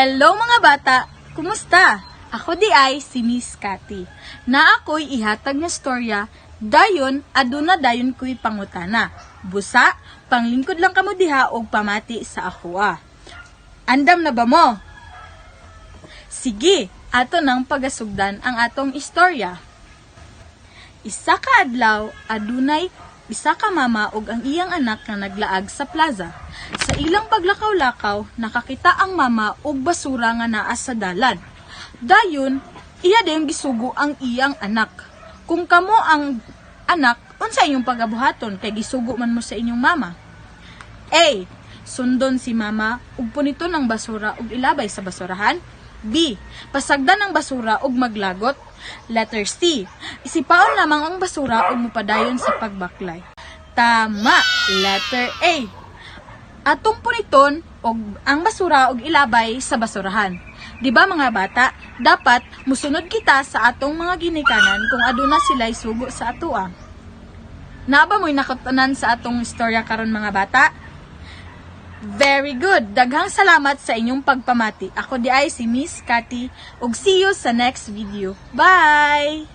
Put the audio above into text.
Hello mga bata! Kumusta? Ako di ay si Miss Cathy. Na ako'y ihatag nga storya, dayon aduna dayon ko'y pangutana. Busa, panglingkod lang kamo diha og pamati sa ako Andam na ba mo? Sige, ato nang pagasugdan ang atong istorya. Isa ka adlaw, adunay isa ka mama ug ang iyang anak nga naglaag sa plaza. Sa ilang paglakaw-lakaw, nakakita ang mama og basura nga naa sa dalan. Dayon, iya dayon gisugo ang iyang anak. Kung kamo ang anak, unsa inyong pagabuhaton kay gisugo man mo sa inyong mama? A. Sundon si mama ug puniton ang basura ug ilabay sa basurahan. B. Pasagdan ang basura ug maglagot. Letter C. Isipaon lamang ang basura ug mupadayon sa pagbaklay. Tama! Letter A. Atong puniton og ang basura ug ilabay sa basurahan. Di ba mga bata, dapat musunod kita sa atong mga ginikanan kung aduna sila'y sugo sa atoa. Naaba mo'y nakatanan sa atong istorya karon mga bata? Very good! Daghang salamat sa inyong pagpamati. Ako di ay si Miss Cathy ug see you sa next video. Bye!